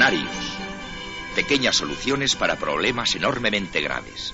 Scenarios. Pequeñas soluciones para problemas enormemente graves.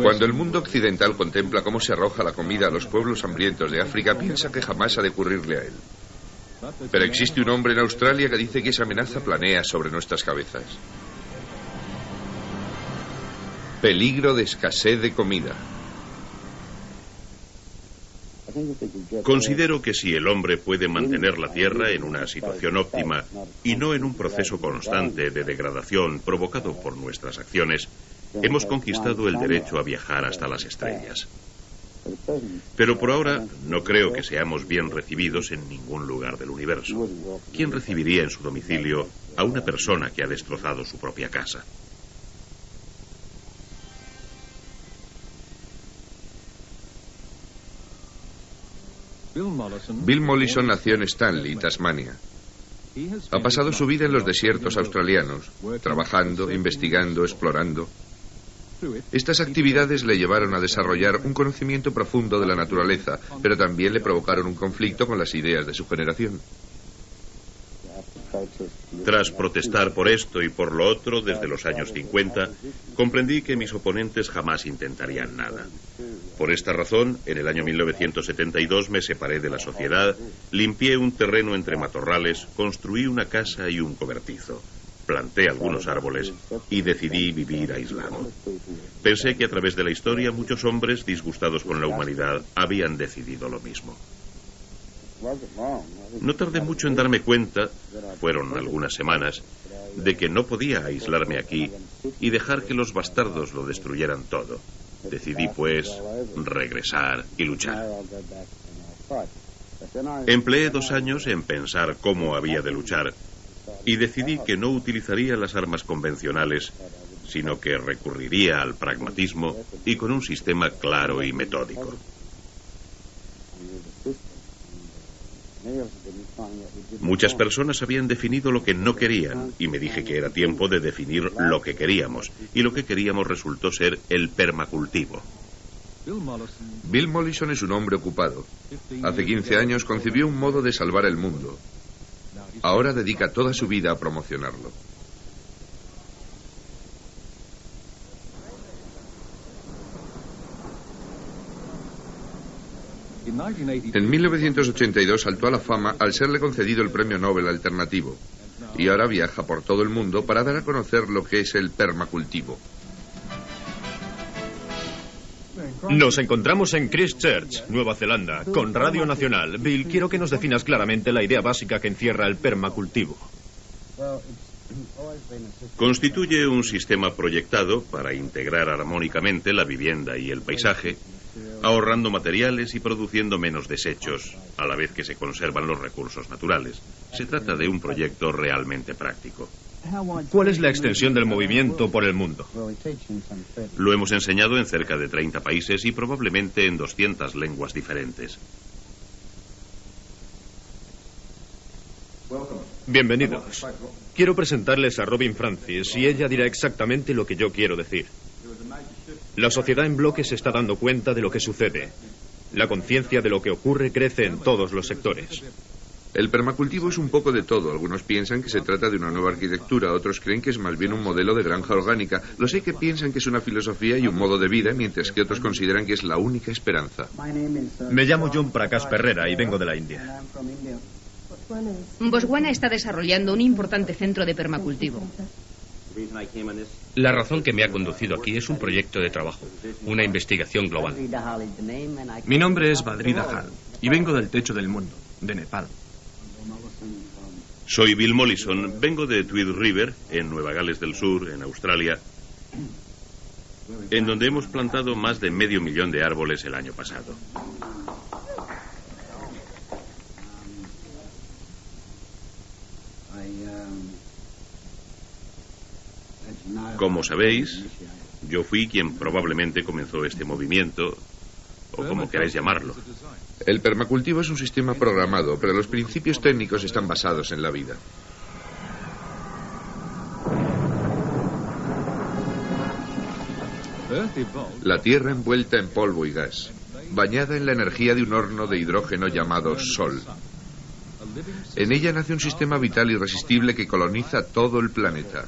Cuando el mundo occidental contempla cómo se arroja la comida a los pueblos hambrientos de África, piensa que jamás ha de ocurrirle a él. Pero existe un hombre en Australia que dice que esa amenaza planea sobre nuestras cabezas. Peligro de escasez de comida. Considero que si el hombre puede mantener la Tierra en una situación óptima y no en un proceso constante de degradación provocado por nuestras acciones, hemos conquistado el derecho a viajar hasta las estrellas. Pero por ahora no creo que seamos bien recibidos en ningún lugar del universo. ¿Quién recibiría en su domicilio a una persona que ha destrozado su propia casa? Bill Mollison nació en Stanley, Tasmania. Ha pasado su vida en los desiertos australianos, trabajando, investigando, explorando. Estas actividades le llevaron a desarrollar un conocimiento profundo de la naturaleza, pero también le provocaron un conflicto con las ideas de su generación. Tras protestar por esto y por lo otro desde los años 50, comprendí que mis oponentes jamás intentarían nada. Por esta razón, en el año 1972 me separé de la sociedad, limpié un terreno entre matorrales, construí una casa y un cobertizo. Planté algunos árboles y decidí vivir aislado. Pensé que a través de la historia muchos hombres disgustados con la humanidad habían decidido lo mismo. No tardé mucho en darme cuenta, fueron algunas semanas, de que no podía aislarme aquí y dejar que los bastardos lo destruyeran todo. Decidí, pues, regresar y luchar. Empleé 2 años en pensar cómo había de luchar y decidí que no utilizaría las armas convencionales, sino que recurriría al pragmatismo y con un sistema claro y metódico. Muchas personas habían definido lo que no querían y me dije que era tiempo de definir lo que queríamos, y lo que queríamos resultó ser el permacultivo. Bill Mollison es un hombre ocupado. Hace 15 años concibió un modo de salvar el mundo. Ahora dedica toda su vida a promocionarlo. En 1982 saltó a la fama al serle concedido el Premio Nobel Alternativo y ahora viaja por todo el mundo para dar a conocer lo que es el permacultivo. Nos encontramos en Christchurch, Nueva Zelanda, con Radio Nacional. Bill, quiero que nos definas claramente la idea básica que encierra el permacultivo. Constituye un sistema proyectado para integrar armónicamente la vivienda y el paisaje, ahorrando materiales y produciendo menos desechos, a la vez que se conservan los recursos naturales. Se trata de un proyecto realmente práctico. ¿Cuál es la extensión del movimiento por el mundo? Lo hemos enseñado en cerca de 30 países y probablemente en 200 lenguas diferentes. Bienvenidos. Quiero presentarles a Robin Francis y ella dirá exactamente lo que yo quiero decir. La sociedad en bloque se está dando cuenta de lo que sucede. La conciencia de lo que ocurre crece en todos los sectores. El permacultivo es un poco de todo. Algunos piensan que se trata de una nueva arquitectura, otros creen que es más bien un modelo de granja orgánica. Los hay que piensan que es una filosofía y un modo de vida, mientras que otros consideran que es la única esperanza. Me llamo John Prakash Perrera y vengo de la India. Botswana está desarrollando un importante centro de permacultivo. La razón que me ha conducido aquí es un proyecto de trabajo, una investigación global. Mi nombre es Badri Dahal y vengo del techo del mundo, de Nepal. Soy Bill Mollison, vengo de Tweed River, en Nueva Gales del Sur, en Australia. en donde hemos plantado más de 500.000 de árboles el año pasado. Como sabéis, yo fui quien probablemente comenzó este movimiento, o como queráis llamarlo. El permacultivo es un sistema programado, pero los principios técnicos están basados en la vida. La tierra envuelta en polvo y gas, bañada en la energía de un horno de hidrógeno llamado Sol. En ella nace un sistema vital irresistible que coloniza todo el planeta.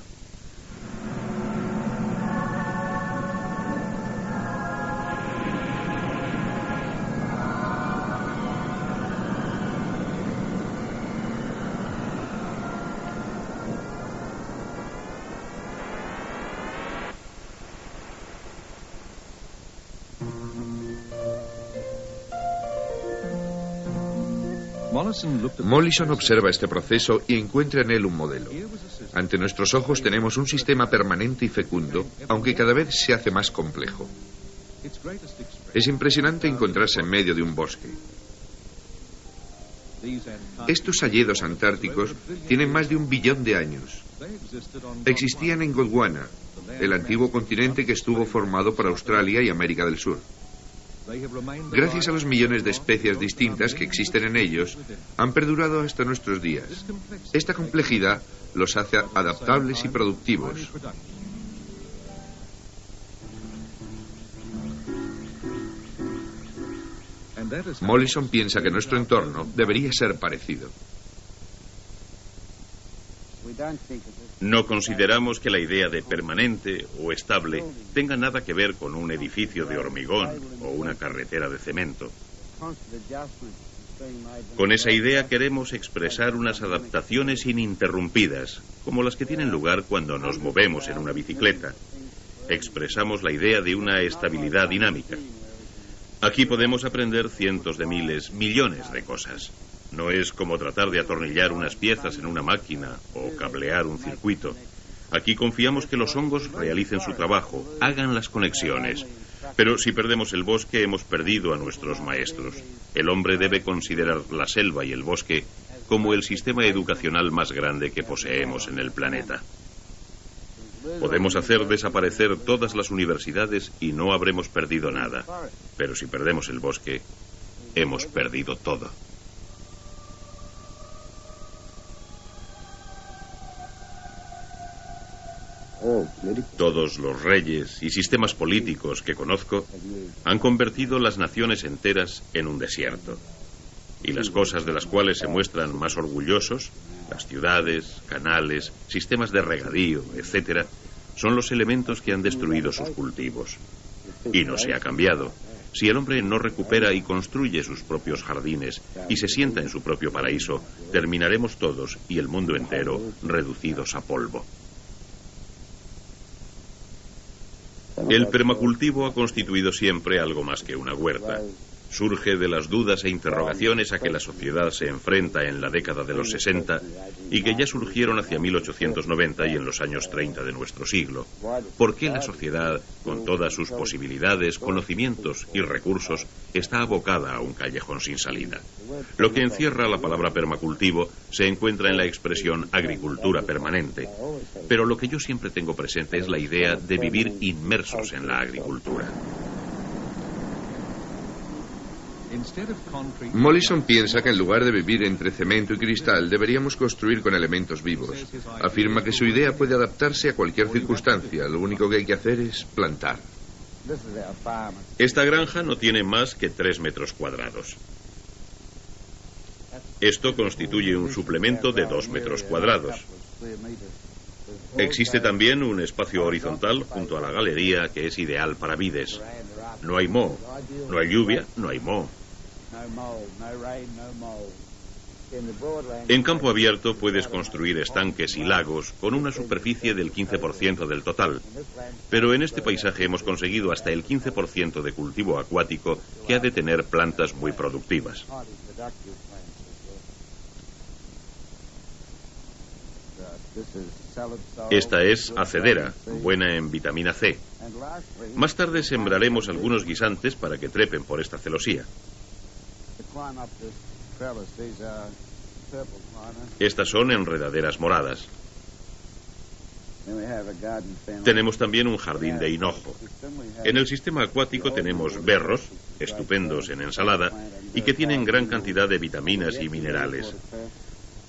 Mollison observa este proceso y encuentra en él un modelo. Ante nuestros ojos tenemos un sistema permanente y fecundo, aunque cada vez se hace más complejo. Es impresionante encontrarse en medio de un bosque. Estos hayedos antárticos tienen más de 1 billón de años. Existían en Gondwana, el antiguo continente que estuvo formado por Australia y América del Sur. Gracias a los millones de especies distintas que existen en ellos, han perdurado hasta nuestros días. Esta complejidad los hace adaptables y productivos. Mollison piensa que nuestro entorno debería ser parecido. No consideramos que la idea de permanente o estable tenga nada que ver con un edificio de hormigón o una carretera de cemento. Con esa idea queremos expresar unas adaptaciones ininterrumpidas, como las que tienen lugar cuando nos movemos en una bicicleta. Expresamos la idea de una estabilidad dinámica. Aquí podemos aprender cientos de miles, millones de cosas. No es como tratar de atornillar unas piezas en una máquina o cablear un circuito. Aquí confiamos que los hongos realicen su trabajo, hagan las conexiones. Pero si perdemos el bosque, hemos perdido a nuestros maestros. El hombre debe considerar la selva y el bosque como el sistema educacional más grande que poseemos en el planeta. Podemos hacer desaparecer todas las universidades y no habremos perdido nada. Pero si perdemos el bosque, hemos perdido todo. Todos los reyes y sistemas políticos que conozco han convertido las naciones enteras en un desierto. Y las cosas de las cuales se muestran más orgullosos, las ciudades, canales, sistemas de regadío, etc., son los elementos que han destruido sus cultivos. Y no se ha cambiado. Si el hombre no recupera y construye sus propios jardines y se sienta en su propio paraíso, terminaremos todos y el mundo entero reducidos a polvo. El permacultivo ha constituido siempre algo más que una huerta. Surge de las dudas e interrogaciones a que la sociedad se enfrenta en la década de los 60 y que ya surgieron hacia 1890 y en los años 30 de nuestro siglo. ¿Por qué la sociedad, con todas sus posibilidades, conocimientos y recursos, está abocada a un callejón sin salida? Lo que encierra la palabra permacultivo se encuentra en la expresión agricultura permanente. Pero lo que yo siempre tengo presente es la idea de vivir inmersos en la agricultura. Mollison piensa que en lugar de vivir entre cemento y cristal, deberíamos construir con elementos vivos. Afirma que su idea puede adaptarse a cualquier circunstancia. Lo único que hay que hacer es plantar. Esta granja no tiene más que 3 metros cuadrados. Esto constituye un suplemento de 2 metros cuadrados. Existe también un espacio horizontal junto a la galería que es ideal para vides. No hay moho, no hay lluvia, no hay moho. En campo abierto puedes construir estanques y lagos con una superficie del 15% del total. Pero en este paisaje hemos conseguido hasta el 15% de cultivo acuático que ha de tener plantas muy productivas. Esta es acedera, buena en vitamina C. Más tarde sembraremos algunos guisantes para que trepen por esta celosía. Estas son enredaderas moradas. Tenemos también un jardín de hinojo. En el sistema acuático tenemos berros, estupendos en ensalada, y que tienen gran cantidad de vitaminas y minerales.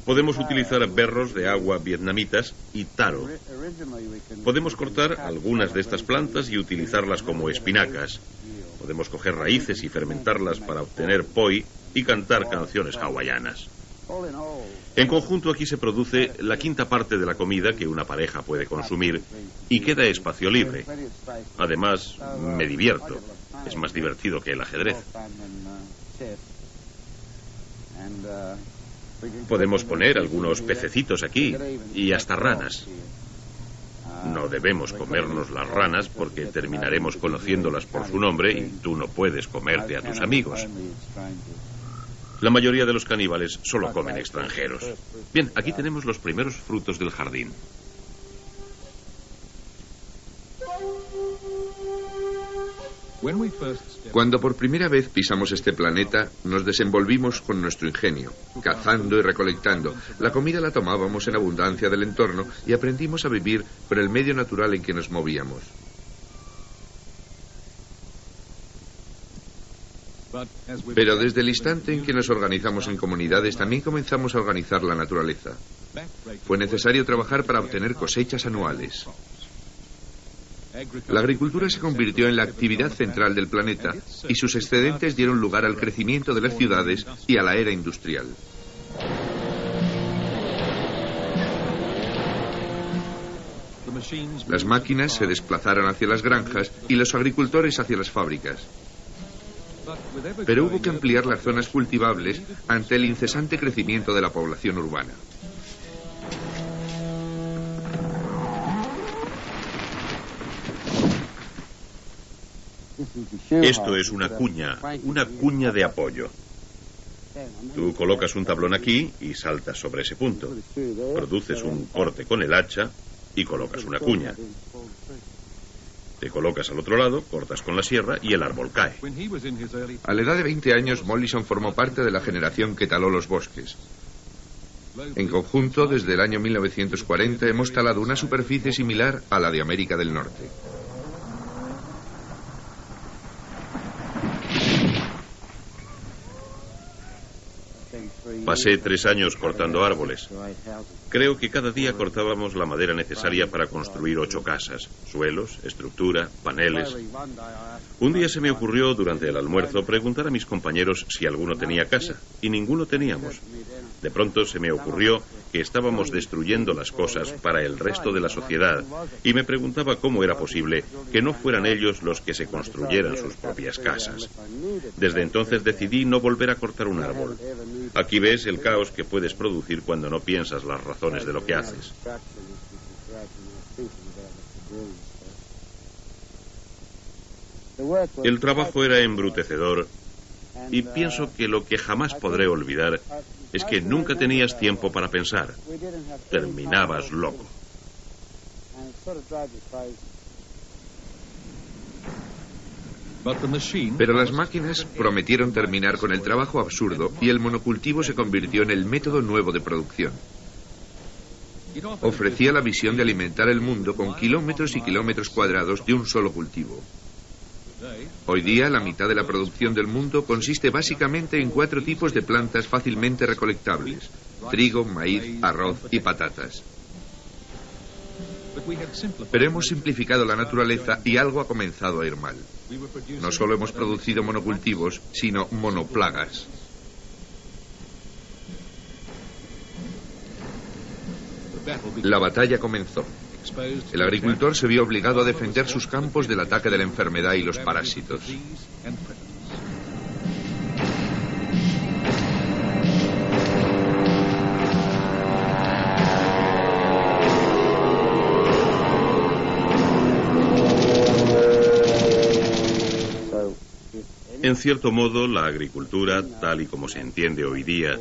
Podemos utilizar berros de agua vietnamitas y taro. Podemos cortar algunas de estas plantas y utilizarlas como espinacas. Podemos coger raíces y fermentarlas para obtener poi y cantar canciones hawaianas. En conjunto aquí se produce la quinta parte de la comida que una pareja puede consumir y queda espacio libre. Además, me divierto. Es más divertido que el ajedrez. Podemos poner algunos pececitos aquí y hasta ranas. No debemos comernos las ranas porque terminaremos conociéndolas por su nombre y tú no puedes comerte a tus amigos. La mayoría de los caníbales solo comen extranjeros. Bien, aquí tenemos los primeros frutos del jardín. Cuando por primera vez pisamos este planeta, nos desenvolvimos con nuestro ingenio, cazando y recolectando. La comida la tomábamos en abundancia del entorno y aprendimos a vivir con el medio natural en que nos movíamos. Pero desde el instante en que nos organizamos en comunidades, también comenzamos a organizar la naturaleza. Fue necesario trabajar para obtener cosechas anuales. La agricultura se convirtió en la actividad central del planeta y sus excedentes dieron lugar al crecimiento de las ciudades y a la era industrial. Las máquinas se desplazaron hacia las granjas y los agricultores hacia las fábricas. Pero hubo que ampliar las zonas cultivables ante el incesante crecimiento de la población urbana. Esto es una cuña de apoyo. Tú colocas un tablón aquí y saltas sobre ese punto. Produces un corte con el hacha y colocas una cuña. Te colocas al otro lado, cortas con la sierra y el árbol cae. A la edad de 20 años, Mollison formó parte de la generación que taló los bosques. En conjunto, desde el año 1940 hemos talado una superficie similar a la de América del Norte. Pasé 3 años cortando árboles. Creo que cada día cortábamos la madera necesaria para construir 8 casas, suelos, estructura, paneles. Un día se me ocurrió durante el almuerzo preguntar a mis compañeros si alguno tenía casa, y ninguno teníamos. De pronto se me ocurrió que estábamos destruyendo las cosas para el resto de la sociedad, y me preguntaba cómo era posible que no fueran ellos los que se construyeran sus propias casas. Desde entonces decidí no volver a cortar un árbol. Aquí ves el caos que puedes producir cuando no piensas las razones de lo que haces. El trabajo era embrutecedor y pienso que lo que jamás podré olvidar es que nunca tenías tiempo para pensar. Terminabas loco. Pero las máquinas prometieron terminar con el trabajo absurdo y el monocultivo se convirtió en el método nuevo de producción. Ofrecía la visión de alimentar el mundo con kilómetros y kilómetros cuadrados de un solo cultivo. Hoy día, la mitad de la producción del mundo consiste básicamente en 4 tipos de plantas fácilmente recolectables: trigo, maíz, arroz y patatas. Pero hemos simplificado la naturaleza y algo ha comenzado a ir mal. No solo hemos producido monocultivos, sino monoplagas. La batalla comenzó. El agricultor se vio obligado a defender sus campos del ataque de la enfermedad y los parásitos. En cierto modo, la agricultura, tal y como se entiende hoy día,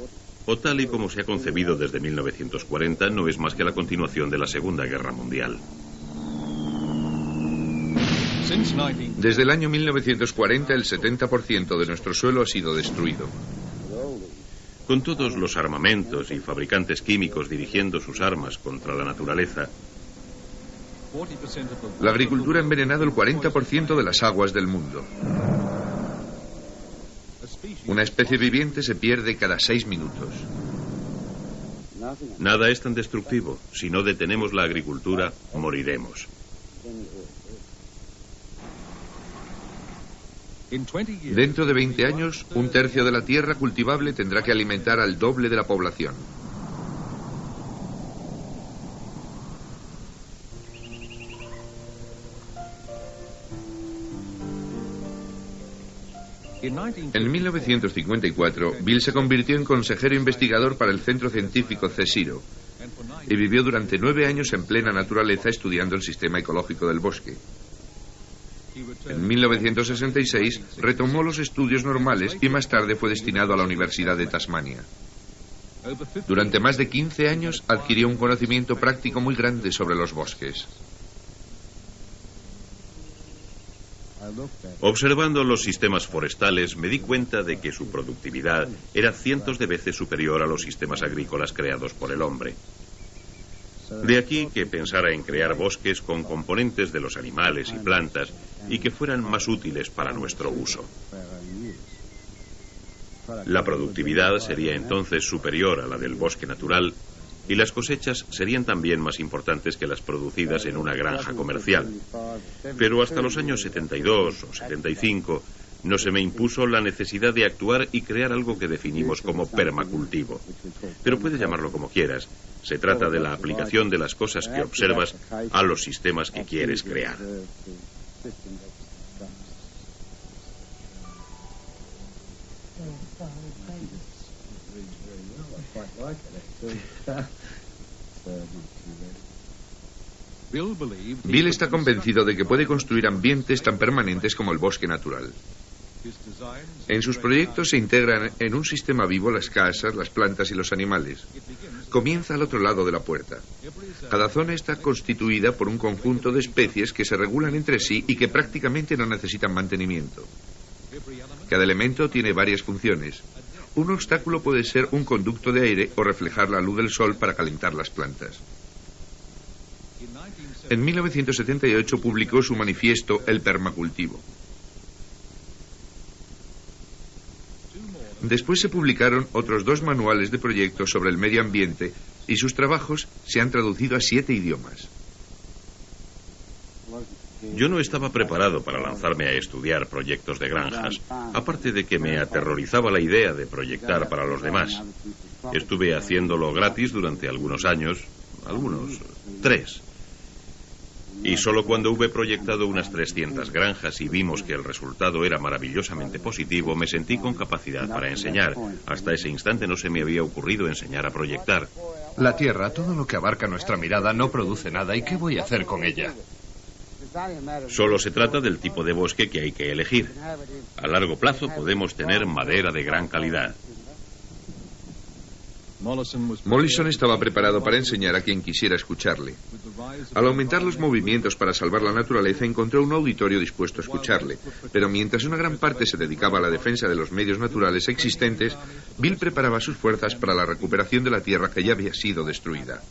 o tal y como se ha concebido desde 1940, no es más que la continuación de la Segunda Guerra Mundial. Desde el año 1940, el 70% de nuestro suelo ha sido destruido. Con todos los armamentos y fabricantes químicos dirigiendo sus armas contra la naturaleza, la agricultura ha envenenado el 40% de las aguas del mundo. Una especie viviente se pierde cada 6 minutos. nada es tan destructivo. Si no detenemos la agricultura, moriremos. Dentro de 20 años, 1/3 de la tierra cultivable tendrá que alimentar al doble de la población. En 1954, Bill se convirtió en consejero investigador para el Centro Científico CSIRO y vivió durante 9 años en plena naturaleza estudiando el sistema ecológico del bosque. En 1966 retomó los estudios normales y más tarde fue destinado a la Universidad de Tasmania. Durante más de 15 años adquirió un conocimiento práctico muy grande sobre los bosques. Observando los sistemas forestales, me di cuenta de que su productividad era cientos de veces superior a los sistemas agrícolas creados por el hombre. De aquí que pensara en crear bosques con componentes de los animales y plantas y que fueran más útiles para nuestro uso. La productividad sería entonces superior a la del bosque natural y las cosechas serían también más importantes que las producidas en una granja comercial. Pero hasta los años 72 o 75 no se me impuso la necesidad de actuar y crear algo que definimos como permacultivo. Pero puedes llamarlo como quieras. Se trata de la aplicación de las cosas que observas a los sistemas que quieres crear. Bill está convencido de que puede construir ambientes tan permanentes como el bosque natural. En sus proyectos se integran en un sistema vivo las casas, las plantas y los animales. Comienza al otro lado de la puerta. Cada zona está constituida por un conjunto de especies que se regulan entre sí y que prácticamente no necesitan mantenimiento. Cada elemento tiene varias funciones. Un obstáculo puede ser un conducto de aire o reflejar la luz del sol para calentar las plantas. En 1978 publicó su manifiesto El permacultivo. Después se publicaron otros 2 manuales de proyectos sobre el medio ambiente y sus trabajos se han traducido a 7 idiomas. Yo no estaba preparado para lanzarme a estudiar proyectos de granjas, aparte de que me aterrorizaba la idea de proyectar para los demás. Estuve haciéndolo gratis durante algunos años, 3. Y solo cuando hube proyectado unas 300 granjas y vimos que el resultado era maravillosamente positivo, me sentí con capacidad para enseñar. Hasta ese instante no se me había ocurrido enseñar a proyectar. La tierra, todo lo que abarca nuestra mirada, no produce nada. ¿Y qué voy a hacer con ella? Solo se trata del tipo de bosque que hay que elegir. A largo plazo podemos tener madera de gran calidad. Mollison estaba preparado para enseñar a quien quisiera escucharle. Al aumentar los movimientos para salvar la naturaleza, encontró un auditorio dispuesto a escucharle. Pero mientras una gran parte se dedicaba a la defensa de los medios naturales existentes, Bill preparaba sus fuerzas para la recuperación de la tierra que ya había sido destruida.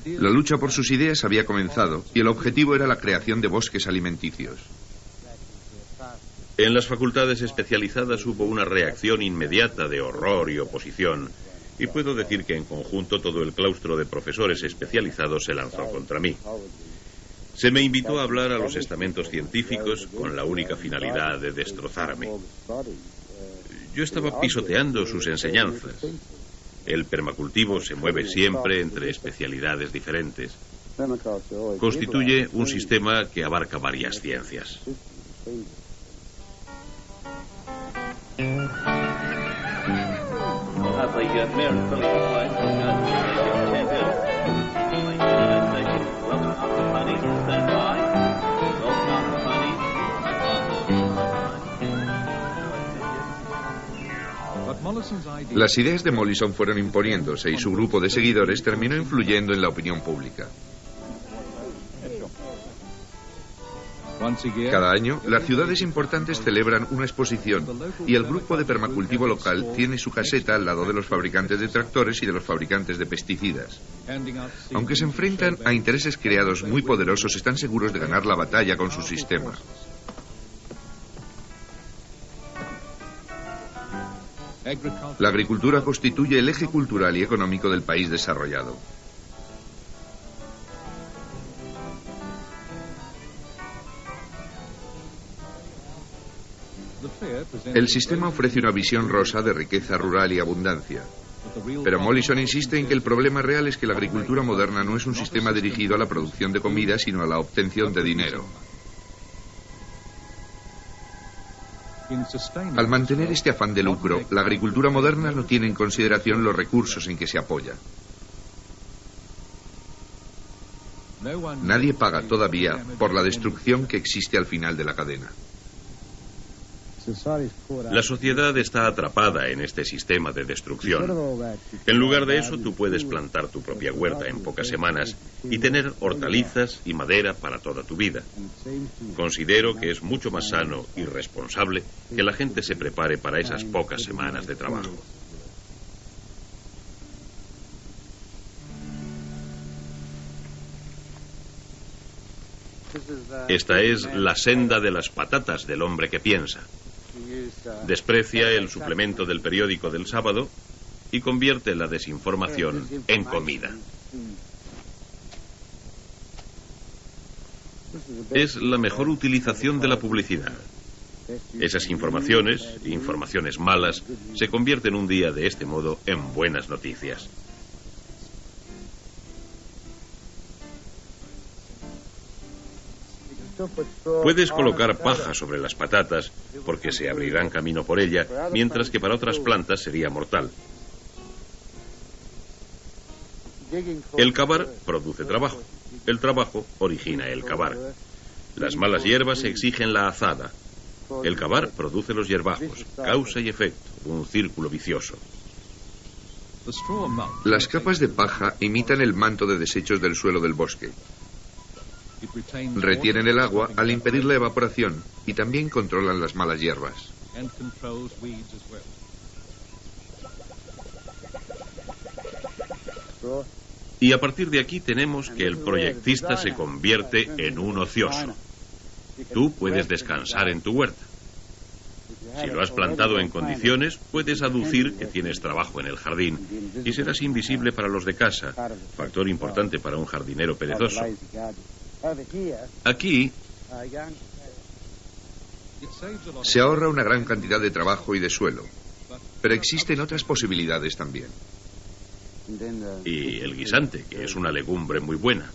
La lucha por sus ideas había comenzado y el objetivo era la creación de bosques alimenticios. En las facultades especializadas hubo una reacción inmediata de horror y oposición, y puedo decir que en conjunto todo el claustro de profesores especializados se lanzó contra mí. Se me invitó a hablar a los estamentos científicos con la única finalidad de destrozarme. Yo estaba pisoteando sus enseñanzas. El permacultivo se mueve siempre entre especialidades diferentes. Constituye un sistema que abarca varias ciencias. Las ideas de Mollison fueron imponiéndose y su grupo de seguidores terminó influyendo en la opinión pública. Cada año, las ciudades importantes celebran una exposición y el grupo de permacultivo local tiene su caseta al lado de los fabricantes de tractores y de los fabricantes de pesticidas. Aunque se enfrentan a intereses creados muy poderosos, están seguros de ganar la batalla con su sistema. La agricultura constituye el eje cultural y económico del país desarrollado. El sistema ofrece una visión rosa de riqueza rural y abundancia. Pero Mollison insiste en que el problema real es que la agricultura moderna no es un sistema dirigido a la producción de comida, sino a la obtención de dinero. Al mantener este afán de lucro, la agricultura moderna no tiene en consideración los recursos en que se apoya. Nadie paga todavía por la destrucción que existe al final de la cadena. La sociedad está atrapada en este sistema de destrucción. En lugar de eso, tú puedes plantar tu propia huerta en pocas semanas y tener hortalizas y madera para toda tu vida. Considero que es mucho más sano y responsable que la gente se prepare para esas pocas semanas de trabajo. Esta es la senda de las patatas del hombre que piensa. Desprecia el suplemento del periódico del sábado y convierte la desinformación en comida. Es la mejor utilización de la publicidad. Esas informaciones malas, se convierten un día de este modo en buenas noticias. Puedes colocar paja sobre las patatas porque se abrirán camino por ella, mientras que para otras plantas sería mortal. El cavar produce trabajo. El trabajo origina el cavar. Las malas hierbas exigen la azada. El cavar produce los hierbajos. Causa y efecto, un círculo vicioso. Las capas de paja imitan el manto de desechos del suelo del bosque. Retienen el agua al impedir la evaporación y también controlan las malas hierbas. Y a partir de aquí tenemos que el proyectista se convierte en un ocioso. Tú puedes descansar en tu huerta. Si lo has plantado en condiciones, puedes aducir que tienes trabajo en el jardín y serás invisible para los de casa, factor importante para un jardinero perezoso. Aquí se ahorra una gran cantidad de trabajo y de suelo, pero existen otras posibilidades también. Y el guisante, que es una legumbre muy buena,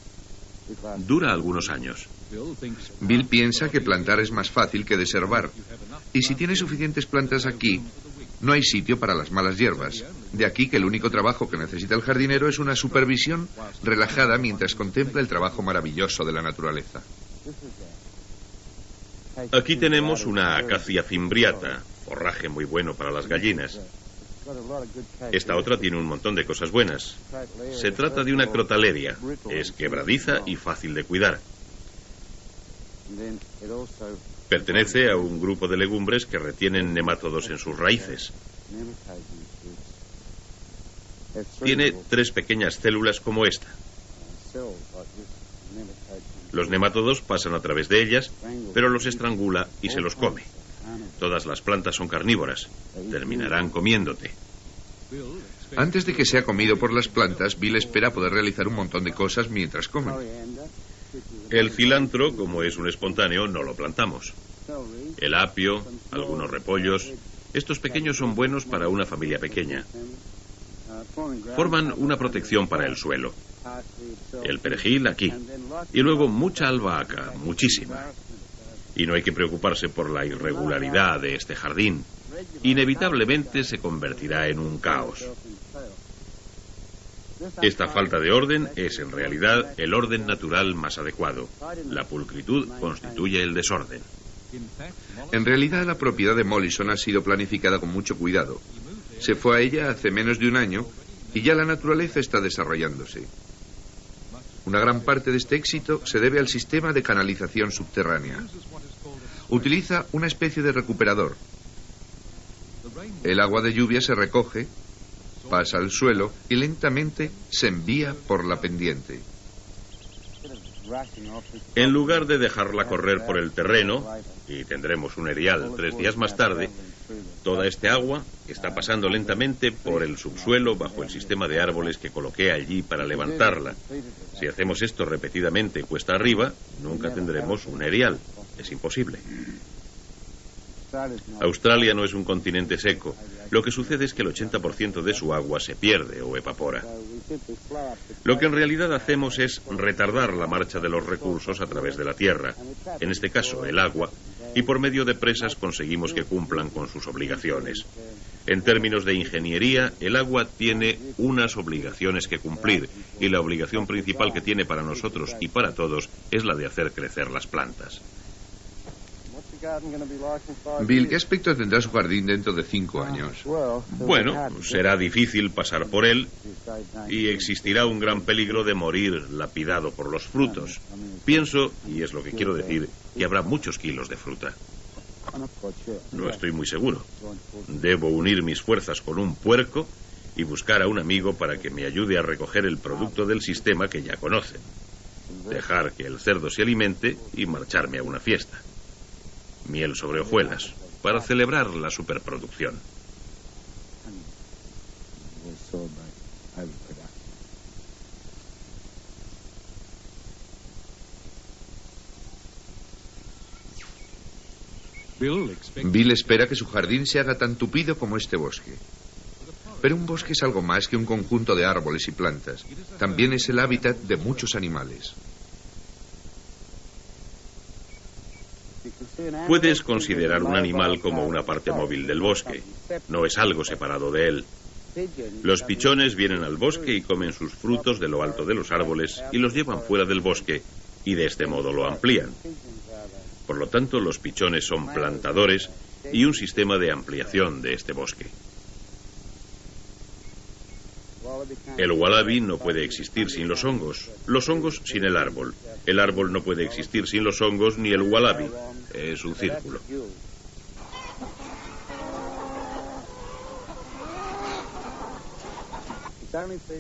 dura algunos años. Bill piensa que plantar es más fácil que deservar, y si tiene suficientes plantas aquí, no hay sitio para las malas hierbas. De aquí que el único trabajo que necesita el jardinero es una supervisión relajada mientras contempla el trabajo maravilloso de la naturaleza. Aquí tenemos una acacia fimbriata, forraje muy bueno para las gallinas. Esta otra tiene un montón de cosas buenas. Se trata de una crotaleria. Es quebradiza y fácil de cuidar. Pertenece a un grupo de legumbres que retienen nemátodos en sus raíces. Tiene 3 pequeñas células como esta. Los nemátodos pasan a través de ellas, pero los estrangula y se los come. Todas las plantas son carnívoras. Terminarán comiéndote. Antes de que sea comido por las plantas, Bill espera poder realizar un montón de cosas mientras come. El cilantro, como es un espontáneo, no lo plantamos. El apio, algunos repollos. Estos pequeños son buenos para una familia pequeña. Forman una protección para el suelo. El perejil aquí. Y luego mucha albahaca, muchísima. Y no hay que preocuparse por la irregularidad de este jardín. Inevitablemente se convertirá en un caos. Esta falta de orden es en realidad el orden natural más adecuado. La pulcritud constituye el desorden. En realidad la propiedad de Mollison ha sido planificada con mucho cuidado. Se fue a ella hace menos de un año y ya la naturaleza está desarrollándose. Una gran parte de este éxito se debe al sistema de canalización subterránea. Utiliza una especie de recuperador. El agua de lluvia se recoge, pasa al suelo y lentamente se envía por la pendiente. En lugar de dejarla correr por el terreno, y tendremos un erial 3 días más tarde, toda este agua está pasando lentamente por el subsuelo bajo el sistema de árboles que coloqué allí para levantarla. Si hacemos esto repetidamente cuesta arriba, nunca tendremos un erial. Es imposible. Australia no es un continente seco. Lo que sucede es que el 80% de su agua se pierde o evapora. Lo que en realidad hacemos es retardar la marcha de los recursos a través de la tierra, en este caso el agua, y por medio de presas conseguimos que cumplan con sus obligaciones. En términos de ingeniería, el agua tiene unas obligaciones que cumplir, y la obligación principal que tiene para nosotros y para todos es la de hacer crecer las plantas. Bill, ¿qué aspecto tendrá su jardín dentro de 5 años? Bueno, será difícil pasar por él y existirá un gran peligro de morir lapidado por los frutos. Pienso, y es lo que quiero decir, que habrá muchos kilos de fruta. No estoy muy seguro. Debo unir mis fuerzas con un puerco y buscar a un amigo para que me ayude a recoger el producto del sistema que ya conocen. Dejar que el cerdo se alimente y marcharme a una fiesta. Miel sobre hojuelas, para celebrar la superproducción. Bill espera que su jardín se haga tan tupido como este bosque. Pero un bosque es algo más que un conjunto de árboles y plantas. También es el hábitat de muchos animales. Puedes considerar un animal como una parte móvil del bosque. No es algo separado de él. Los pichones vienen al bosque y comen sus frutos de lo alto de los árboles y los llevan fuera del bosque y de este modo lo amplían. Por lo tanto, los pichones son plantadores y un sistema de ampliación de este bosque. El wallaby no puede existir sin los hongos sin el árbol no puede existir sin los hongos ni el wallaby. Es un círculo.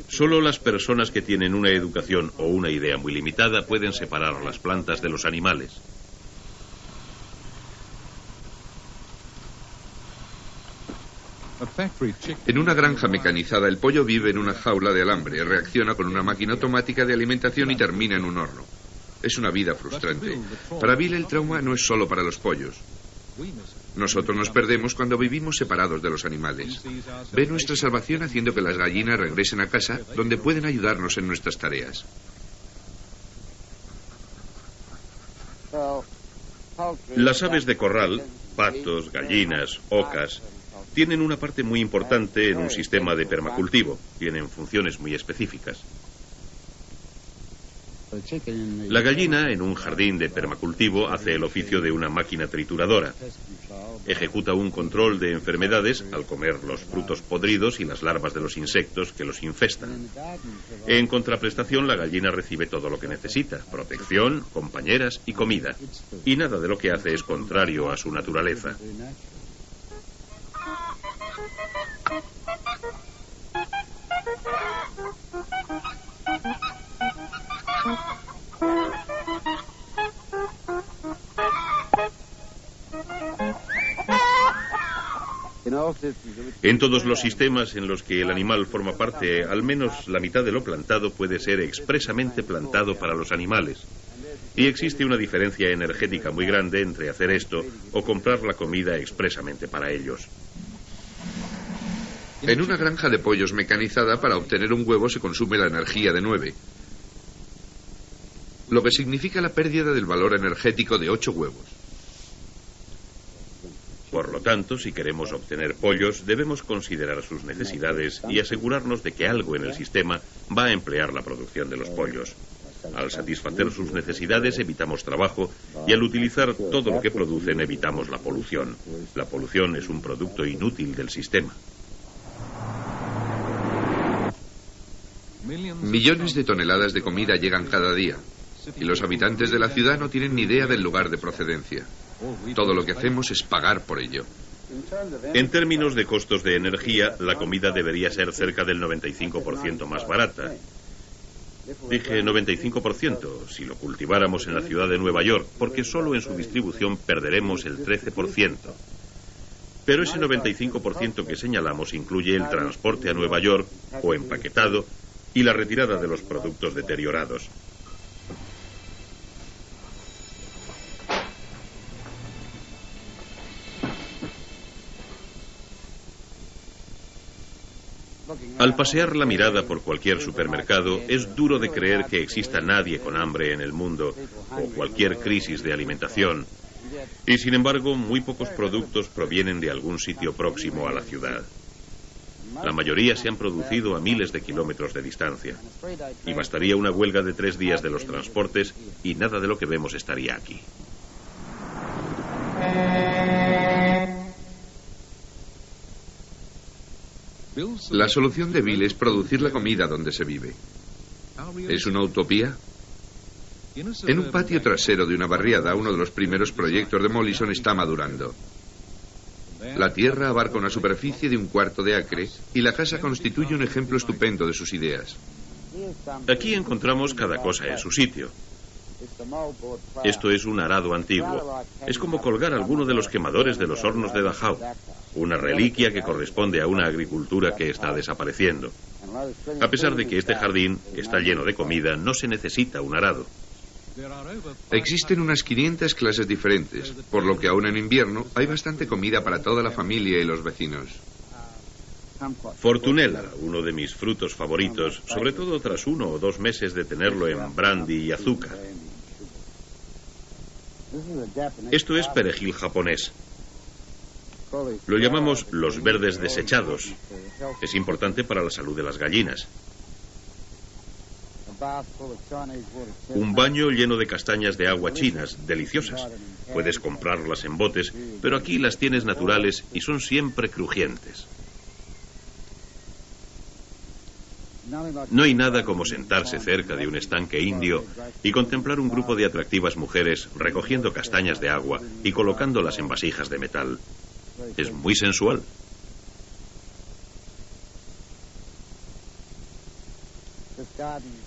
Solo las personas que tienen una educación o una idea muy limitada pueden separar las plantas de los animales. En una granja mecanizada, el pollo vive en una jaula de alambre, reacciona con una máquina automática de alimentación y termina en un horno. Es una vida frustrante. Para Bill, el trauma no es solo para los pollos. Nosotros nos perdemos cuando vivimos separados de los animales. Ve nuestra salvación haciendo que las gallinas regresen a casa, donde pueden ayudarnos en nuestras tareas. Las aves de corral, patos, gallinas, ocas, tienen una parte muy importante en un sistema de permacultivo. Tienen funciones muy específicas. La gallina, en un jardín de permacultivo, hace el oficio de una máquina trituradora. Ejecuta un control de enfermedades al comer los frutos podridos y las larvas de los insectos que los infestan. En contraprestación, la gallina recibe todo lo que necesita: protección, compañeras y comida. Y nada de lo que hace es contrario a su naturaleza. En todos los sistemas en los que el animal forma parte, al menos la mitad de lo plantado puede ser expresamente plantado para los animales. Y existe una diferencia energética muy grande entre hacer esto o comprar la comida expresamente para ellos. En una granja de pollos mecanizada, para obtener un huevo se consume la energía de 9, lo que significa la pérdida del valor energético de 8 huevos. Por lo tanto, si queremos obtener pollos, debemos considerar sus necesidades y asegurarnos de que algo en el sistema va a emplear la producción de los pollos. Al satisfacer sus necesidades evitamos trabajo y al utilizar todo lo que producen evitamos la polución. La polución es un producto inútil del sistema. Millones de toneladas de comida llegan cada día, y los habitantes de la ciudad no tienen ni idea del lugar de procedencia. Todo lo que hacemos es pagar por ello. En términos de costos de energía, la comida debería ser cerca del 95% más barata. Dije 95% si lo cultiváramos en la ciudad de Nueva York, porque solo en su distribución perderemos el 13%. Pero ese 95% que señalamos incluye el transporte a Nueva York o empaquetado y la retirada de los productos deteriorados. Al pasear la mirada por cualquier supermercado, es duro de creer que exista nadie con hambre en el mundo o cualquier crisis de alimentación. Y sin embargo, muy pocos productos provienen de algún sitio próximo a la ciudad. La mayoría se han producido a miles de kilómetros de distancia. Y bastaría una huelga de 3 días de los transportes y nada de lo que vemos estaría aquí. La solución de Bill es producir la comida donde se vive. ¿Es una utopía? En un patio trasero de una barriada, uno de los primeros proyectos de Mollison está madurando. La tierra abarca una superficie de 1/4 de acre y la casa constituye un ejemplo estupendo de sus ideas. Aquí encontramos cada cosa en su sitio. Esto es un arado antiguo. Es como colgar alguno de los quemadores de los hornos de Dachau, una reliquia que corresponde a una agricultura que está desapareciendo. A pesar de que este jardín está lleno de comida, no se necesita un arado. Existen unas 500 clases diferentes, por lo que aún en invierno hay bastante comida para toda la familia y los vecinos. Fortunella, uno de mis frutos favoritos, sobre todo tras 1 o 2 meses de tenerlo en brandy y azúcar. Esto es perejil japonés. Lo llamamos los verdes desechados. Es importante para la salud de las gallinas. Un baño lleno de castañas de agua chinas, deliciosas. Puedes comprarlas en botes, pero aquí las tienes naturales y son siempre crujientes. No hay nada como sentarse cerca de un estanque indio y contemplar un grupo de atractivas mujeres recogiendo castañas de agua y colocándolas en vasijas de metal. Es muy sensual.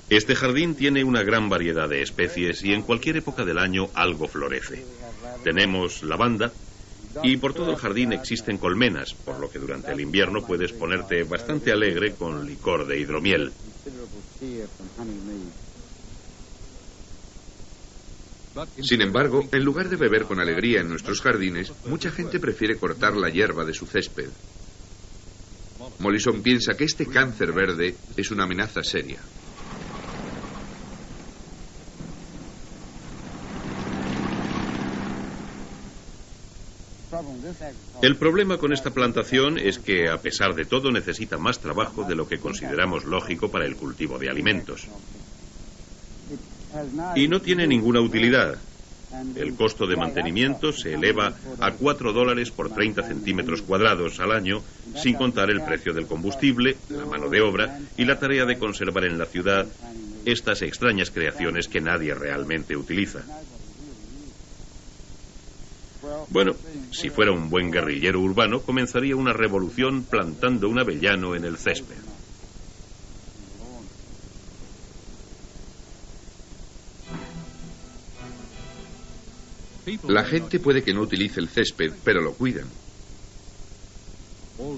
Este jardín tiene una gran variedad de especies y en cualquier época del año algo florece. Tenemos lavanda y por todo el jardín existen colmenas, por lo que durante el invierno puedes ponerte bastante alegre con licor de hidromiel. Sin embargo, en lugar de beber con alegría en nuestros jardines, mucha gente prefiere cortar la hierba de su césped. Mollison piensa que este cáncer verde es una amenaza seria. El problema con esta plantación es que, a pesar de todo, necesita más trabajo de lo que consideramos lógico para el cultivo de alimentos. Y no tiene ninguna utilidad. El costo de mantenimiento se eleva a $4 por 30 centímetros cuadrados al año, sin contar el precio del combustible, la mano de obra y la tarea de conservar en la ciudad estas extrañas creaciones que nadie realmente utiliza. Bueno, si fuera un buen guerrillero urbano, comenzaría una revolución plantando un avellano en el césped. La gente puede que no utilice el césped, pero lo cuidan.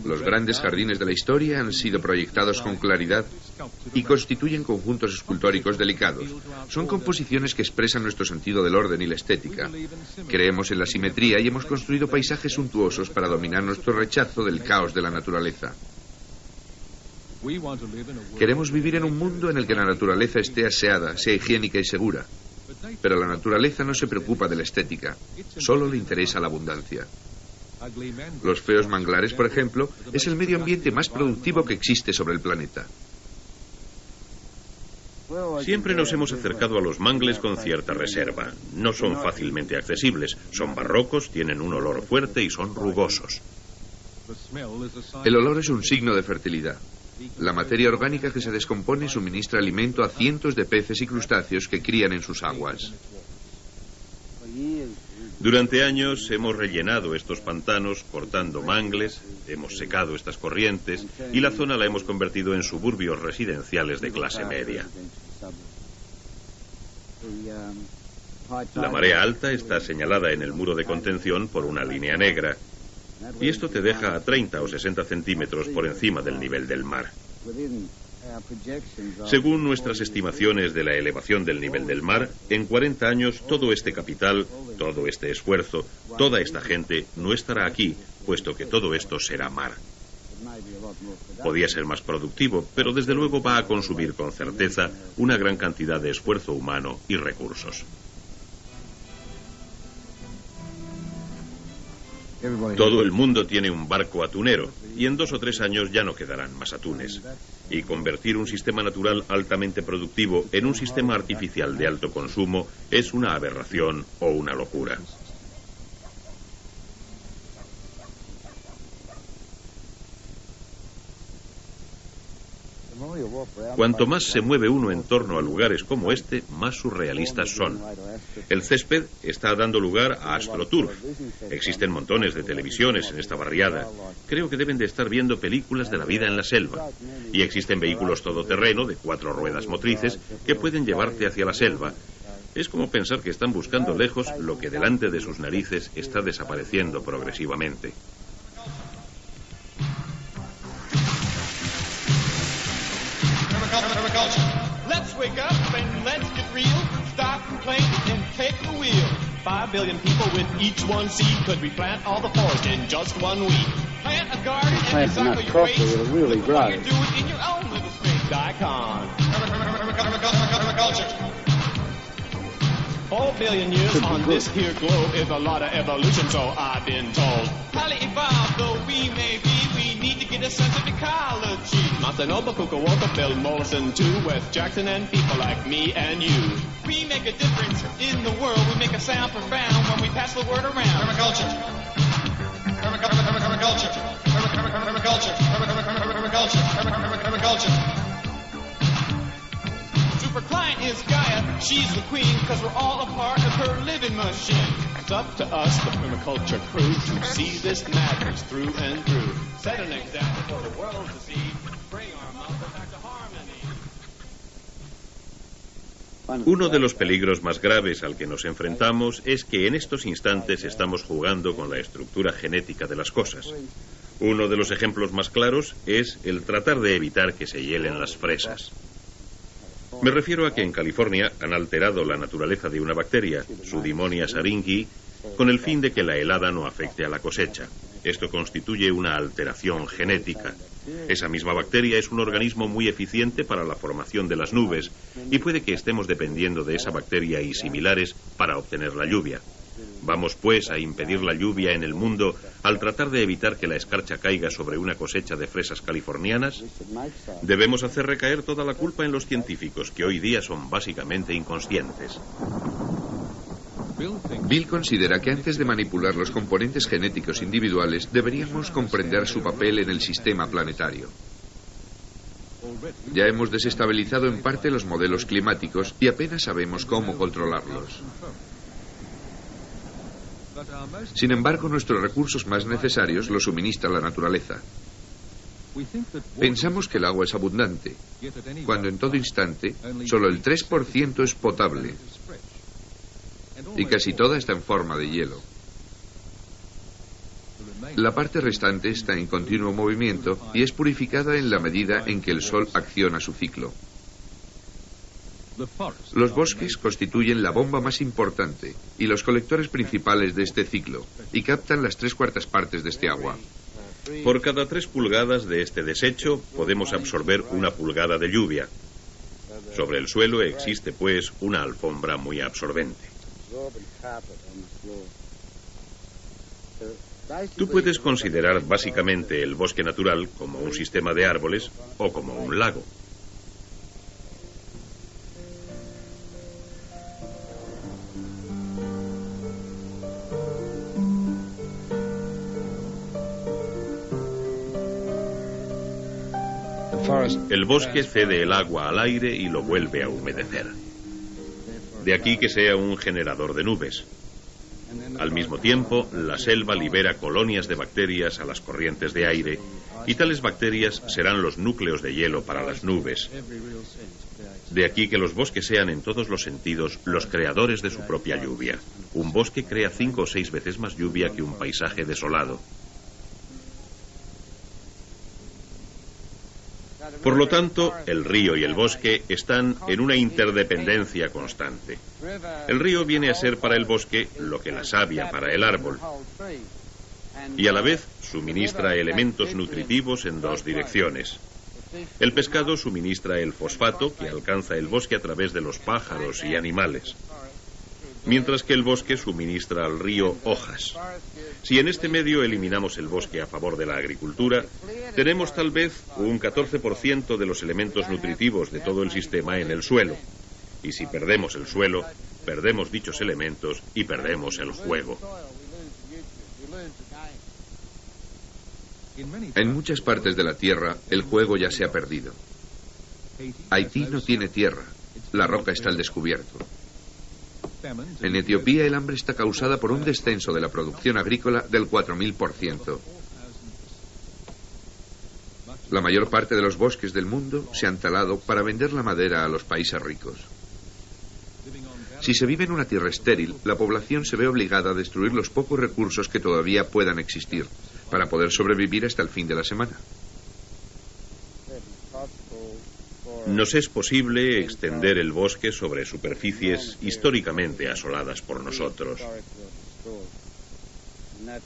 Los grandes jardines de la historia han sido proyectados con claridad y constituyen conjuntos escultóricos delicados. Son composiciones que expresan nuestro sentido del orden y la estética. Creemos en la simetría y hemos construido paisajes suntuosos para dominar nuestro rechazo del caos de la naturaleza. Queremos vivir en un mundo en el que la naturaleza esté aseada, sea higiénica y segura. Pero la naturaleza no se preocupa de la estética, solo le interesa la abundancia. Los feos manglares, por ejemplo, es el medio ambiente más productivo que existe sobre el planeta. Siempre nos hemos acercado a los mangles con cierta reserva. No son fácilmente accesibles, son barrocos, tienen un olor fuerte y son rugosos. El olor es un signo de fertilidad. La materia orgánica que se descompone suministra alimento a cientos de peces y crustáceos que crían en sus aguas. Durante años hemos rellenado estos pantanos cortando mangles, hemos secado estas corrientes y la zona la hemos convertido en suburbios residenciales de clase media. La marea alta está señalada en el muro de contención por una línea negra y esto te deja a 30 o 60 centímetros por encima del nivel del mar. Según nuestras estimaciones de la elevación del nivel del mar, en 40 años todo este capital, todo este esfuerzo, toda esta gente no estará aquí, puesto que todo esto será mar. Podía ser más productivo, pero desde luego va a consumir con certeza una gran cantidad de esfuerzo humano y recursos. Todo el mundo tiene un barco atunero y en 2 o 3 años ya no quedarán más atunes. Y convertir un sistema natural altamente productivo en un sistema artificial de alto consumo es una aberración o una locura. Cuanto más se mueve uno en torno a lugares como este, más surrealistas son. El césped está dando lugar a AstroTurf. Existen montones de televisiones en esta barriada. Creo que deben de estar viendo películas de la vida en la selva. Y existen vehículos todoterreno de 4 ruedas motrices que pueden llevarte hacia la selva. Es como pensar que están buscando lejos lo que delante de sus narices está desapareciendo progresivamente. Let's wake up and let's get real. Stop complaining and take the wheel. 5 billion people with each one seed. Could we plant all the forest in just 1 week? Plant a garden and recycle your waste. Really grow. You do it in your own little space. Daikon. Permaculture. 4 billion years on this here globe is a lot of evolution, so I've been told. Highly evolved though we may be, we need to get a sense of ecology. Masanobu, Fukuoka, Bill Morrison too, Wes Jackson and people like me and you. We make a difference in the world, we make a sound profound when we pass the word around. Permaculture. Permaculture. Permaculture. Permaculture. Permaculture. Super client is Gaia, she's the queen, cause we're all a part of her living machine. It's up to us, the permaculture crew, to see this madness through and through. Set an example for the world to see, bring our mother back to harmony. Uno de los peligros más graves al que nos enfrentamos es que en estos instantes estamos jugando con la estructura genética de las cosas. Uno de los ejemplos más claros es el tratar de evitar que se hielen las fresas. Me refiero a que en California han alterado la naturaleza de una bacteria, Pseudomonas aeruginosa, con el fin de que la helada no afecte a la cosecha. Esto constituye una alteración genética. Esa misma bacteria es un organismo muy eficiente para la formación de las nubes y puede que estemos dependiendo de esa bacteria y similares para obtener la lluvia. Vamos pues a impedir la lluvia en el mundo al tratar de evitar que la escarcha caiga sobre una cosecha de fresas californianas. Debemos hacer recaer toda la culpa en los científicos, que hoy día son básicamente inconscientes. Bill considera que antes de manipular los componentes genéticos individuales deberíamos comprender su papel en el sistema planetario. Ya hemos desestabilizado en parte los modelos climáticos y apenas sabemos cómo controlarlos. Sin embargo, nuestros recursos más necesarios los suministra la naturaleza. Pensamos que el agua es abundante, cuando en todo instante solo el 3% es potable y casi toda está en forma de hielo. La parte restante está en continuo movimiento y es purificada en la medida en que el sol acciona su ciclo. Los bosques constituyen la bomba más importante y los colectores principales de este ciclo y captan las 3/4 partes de este agua. Por cada 3 pulgadas de este desecho podemos absorber 1 pulgada de lluvia. Sobre el suelo existe pues una alfombra muy absorbente. Tú puedes considerar básicamente el bosque natural como un sistema de árboles o como un lago. El bosque cede el agua al aire y lo vuelve a humedecer. De aquí que sea un generador de nubes. Al mismo tiempo, la selva libera colonias de bacterias a las corrientes de aire, y tales bacterias serán los núcleos de hielo para las nubes. De aquí que los bosques sean en todos los sentidos los creadores de su propia lluvia. Un bosque crea 5 o 6 veces más lluvia que un paisaje desolado. Por lo tanto, el río y el bosque están en una interdependencia constante. El río viene a ser para el bosque lo que la savia para el árbol, y a la vez suministra elementos nutritivos en 2 direcciones. El pescado suministra el fosfato que alcanza el bosque a través de los pájaros y animales, mientras que el bosque suministra al río hojas. Si en este medio eliminamos el bosque a favor de la agricultura, tenemos tal vez un 14% de los elementos nutritivos de todo el sistema en el suelo. Y si perdemos el suelo, perdemos dichos elementos y perdemos el juego. En muchas partes de la Tierra, el juego ya se ha perdido. Haití no tiene tierra. La roca está al descubierto. En Etiopía, el hambre está causada por un descenso de la producción agrícola del 4000%. La mayor parte de los bosques del mundo se han talado para vender la madera a los países ricos. Si se vive en una tierra estéril, la población se ve obligada a destruir los pocos recursos que todavía puedan existir para poder sobrevivir hasta el fin de la semana. Nos es posible extender el bosque sobre superficies históricamente asoladas por nosotros.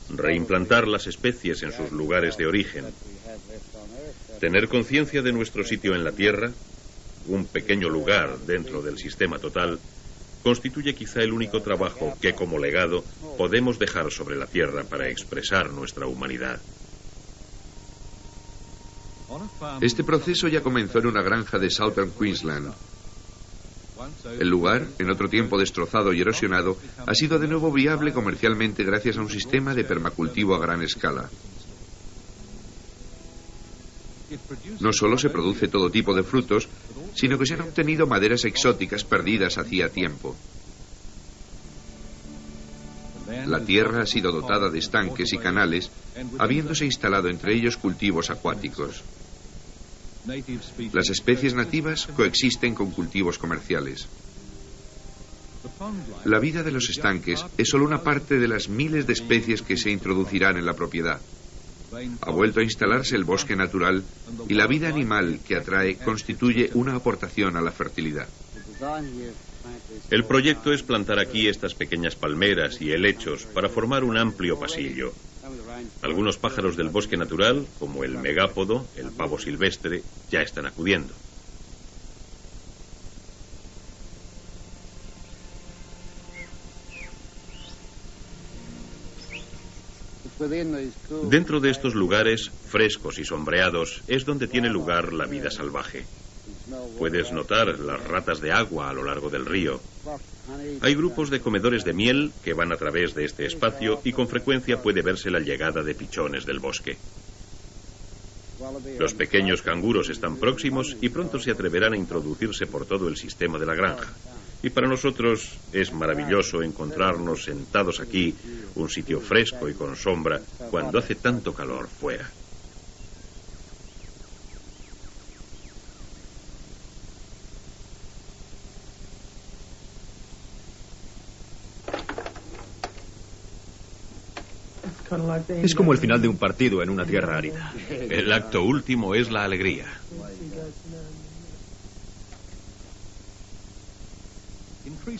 Reimplantar las especies en sus lugares de origen. Tener conciencia de nuestro sitio en la Tierra, un pequeño lugar dentro del sistema total, constituye quizá el único trabajo que como legado podemos dejar sobre la Tierra para expresar nuestra humanidad. Este proceso ya comenzó en una granja de Southern Queensland. El lugar, en otro tiempo destrozado y erosionado, ha sido de nuevo viable comercialmente gracias a un sistema de permacultivo a gran escala. No solo se produce todo tipo de frutos, sino que se han obtenido maderas exóticas perdidas hacía tiempo. La tierra ha sido dotada de estanques y canales, habiéndose instalado entre ellos cultivos acuáticos. Las especies nativas coexisten con cultivos comerciales. La vida de los estanques es solo una parte de las miles de especies que se introducirán en la propiedad. Ha vuelto a instalarse el bosque natural y la vida animal que atrae constituye una aportación a la fertilidad. El proyecto es plantar aquí estas pequeñas palmeras y helechos para formar un amplio pasillo. Algunos pájaros del bosque natural, como el megápodo, el pavo silvestre, ya están acudiendo. Dentro de estos lugares, frescos y sombreados, es donde tiene lugar la vida salvaje. Puedes notar las ratas de agua a lo largo del río. Hay grupos de comedores de miel que van a través de este espacio y con frecuencia puede verse la llegada de pichones del bosque. Los pequeños canguros están próximos y pronto se atreverán a introducirse por todo el sistema de la granja. Y para nosotros es maravilloso encontrarnos sentados aquí, un sitio fresco y con sombra, cuando hace tanto calor fuera. Es como el final de un partido en una tierra árida. El acto último es la alegría.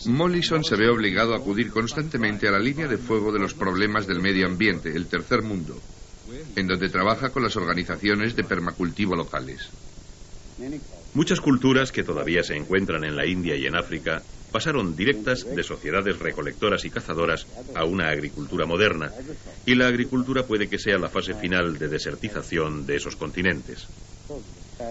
Mollison se ve obligado a acudir constantemente a la línea de fuego de los problemas del medio ambiente, el tercer mundo, en donde trabaja con las organizaciones de permacultivo locales. Muchas culturas que todavía se encuentran en la India y en África pasaron directas de sociedades recolectoras y cazadoras a una agricultura moderna, y la agricultura puede que sea la fase final de desertización de esos continentes.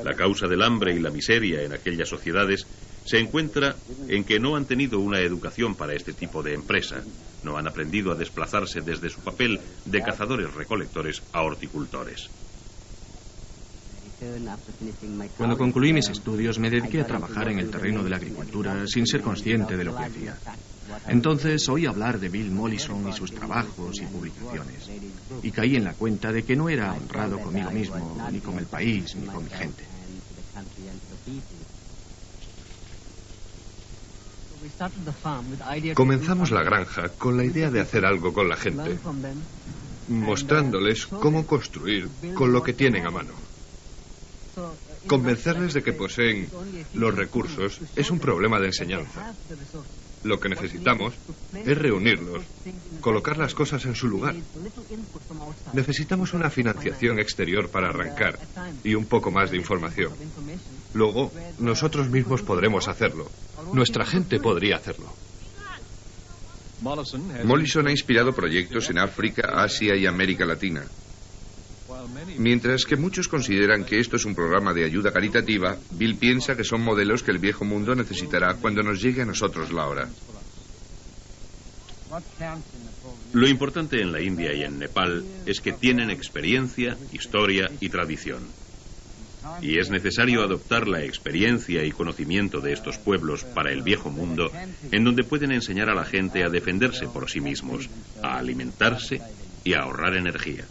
La causa del hambre y la miseria en aquellas sociedades se encuentra en que no han tenido una educación para este tipo de empresa, no han aprendido a desplazarse desde su papel de cazadores-recolectores a horticultores. Cuando concluí mis estudios me dediqué a trabajar en el terreno de la agricultura sin ser consciente de lo que hacía. Entonces oí hablar de Bill Mollison y sus trabajos y publicaciones, y caí en la cuenta de que no era honrado conmigo mismo, ni con el país, ni con mi gente. Comenzamos la granja con la idea de hacer algo con la gente, mostrándoles cómo construir con lo que tienen a mano. Convencerles de que poseen los recursos es un problema de enseñanza. Lo que necesitamos es reunirlos, colocar las cosas en su lugar. Necesitamos una financiación exterior para arrancar y un poco más de información. Luego, nosotros mismos podremos hacerlo. Nuestra gente podría hacerlo. Mollison ha inspirado proyectos en África, Asia y América Latina. Mientras que muchos consideran que esto es un programa de ayuda caritativa, Bill piensa que son modelos que el viejo mundo necesitará cuando nos llegue a nosotros la hora. Lo importante en la India y en Nepal es que tienen experiencia, historia y tradición. Y es necesario adoptar la experiencia y conocimiento de estos pueblos para el viejo mundo, en donde pueden enseñar a la gente a defenderse por sí mismos, a alimentarse y a ahorrar energía.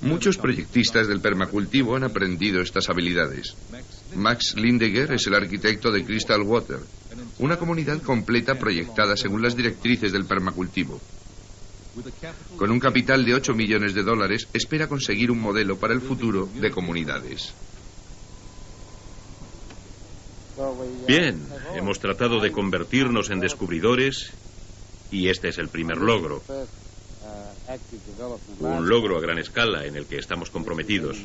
Muchos proyectistas del permacultivo han aprendido estas habilidades. Max Lindegger es el arquitecto de Crystal Water, una comunidad completa proyectada según las directrices del permacultivo. Con un capital de $8 millones, espera conseguir un modelo para el futuro de comunidades. Bien, hemos tratado de convertirnos en descubridores y este es el primer logro. Un logro a gran escala en el que estamos comprometidos.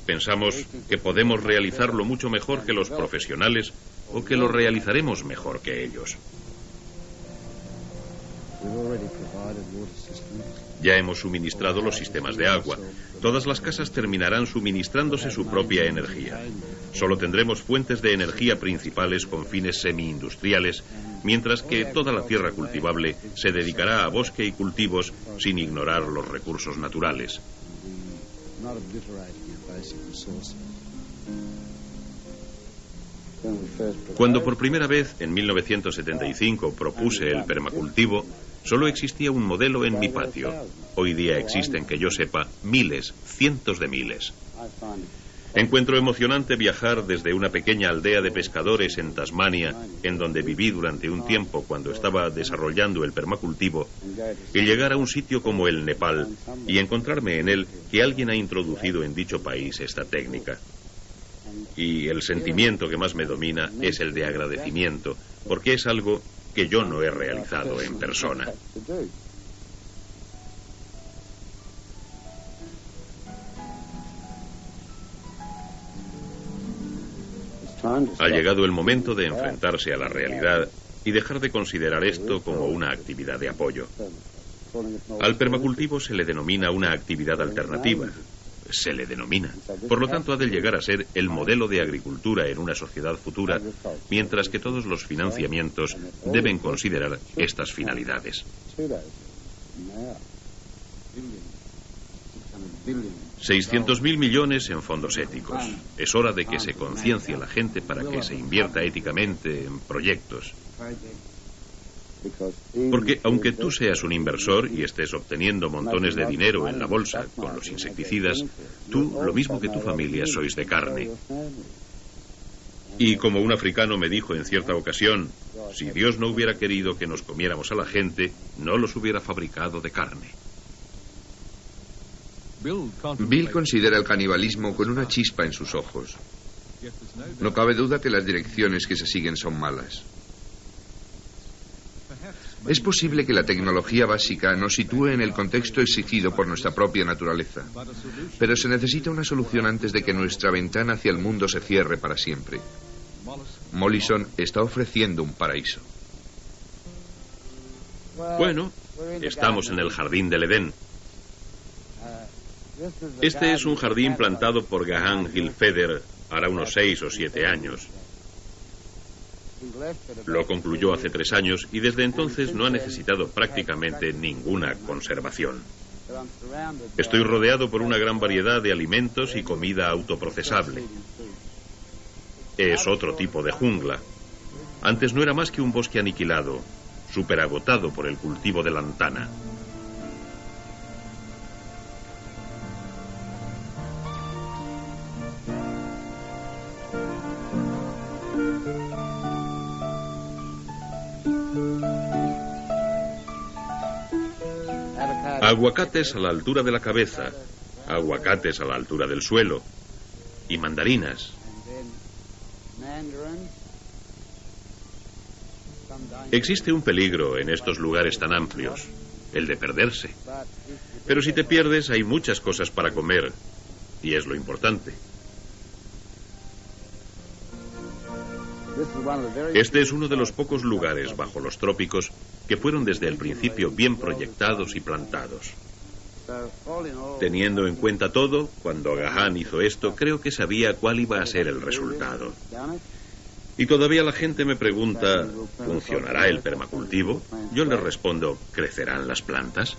Pensamos que podemos realizarlo mucho mejor que los profesionales o que lo realizaremos mejor que ellos. Ya hemos suministrado los sistemas de agua. Todas las casas terminarán suministrándose su propia energía. Solo tendremos fuentes de energía principales con fines semi-industriales, mientras que toda la tierra cultivable se dedicará a bosque y cultivos sin ignorar los recursos naturales. Cuando por primera vez, en 1975, propuse el permacultivo, solo existía un modelo en mi patio. Hoy día existen, que yo sepa, miles, cientos de miles. Encuentro emocionante viajar desde una pequeña aldea de pescadores en Tasmania, en donde viví durante un tiempo cuando estaba desarrollando el permacultivo, y llegar a un sitio como el Nepal y encontrarme en él que alguien ha introducido en dicho país esta técnica. Y el sentimiento que más me domina es el de agradecimiento, porque es algo que yo no he realizado en persona. Ha llegado el momento de enfrentarse a la realidad y dejar de considerar esto como una actividad de apoyo. Al permacultivo se le denomina una actividad alternativa. Se le denomina. Por lo tanto, ha de llegar a ser el modelo de agricultura en una sociedad futura, mientras que todos los financiamientos deben considerar estas finalidades. 600.000 millones en fondos éticos. Es hora de que se conciencie a la gente para que se invierta éticamente en proyectos. Porque aunque tú seas un inversor y estés obteniendo montones de dinero en la bolsa con los insecticidas, tú, lo mismo que tu familia, sois de carne. Y como un africano me dijo en cierta ocasión, si Dios no hubiera querido que nos comiéramos a la gente, no los hubiera fabricado de carne. Bill considera el canibalismo con una chispa en sus ojos. No cabe duda que las direcciones que se siguen son malas. Es posible que la tecnología básica nos sitúe en el contexto exigido por nuestra propia naturaleza, pero se necesita una solución antes de que nuestra ventana hacia el mundo se cierre para siempre. Mollison está ofreciendo un paraíso. Bueno, estamos en el jardín del Edén. Este es un jardín plantado por Gahan Gilfeder hará unos 6 o 7 años. Lo concluyó hace 3 años y desde entonces no ha necesitado prácticamente ninguna conservación. Estoy rodeado por una gran variedad de alimentos y comida autoprocesable. Es otro tipo de jungla. Antes no era más que un bosque aniquilado, superagotado por el cultivo de lantana. Aguacates a la altura de la cabeza, aguacates a la altura del suelo y mandarinas. Existe un peligro en estos lugares tan amplios, el de perderse. Pero si te pierdes hay muchas cosas para comer y es lo importante. Este es uno de los pocos lugares bajo los trópicos que fueron desde el principio bien proyectados y plantados. Teniendo en cuenta todo, cuando Aga Khan hizo esto, creo que sabía cuál iba a ser el resultado. Y todavía la gente me pregunta, ¿funcionará el permacultivo? Yo les respondo, ¿crecerán las plantas?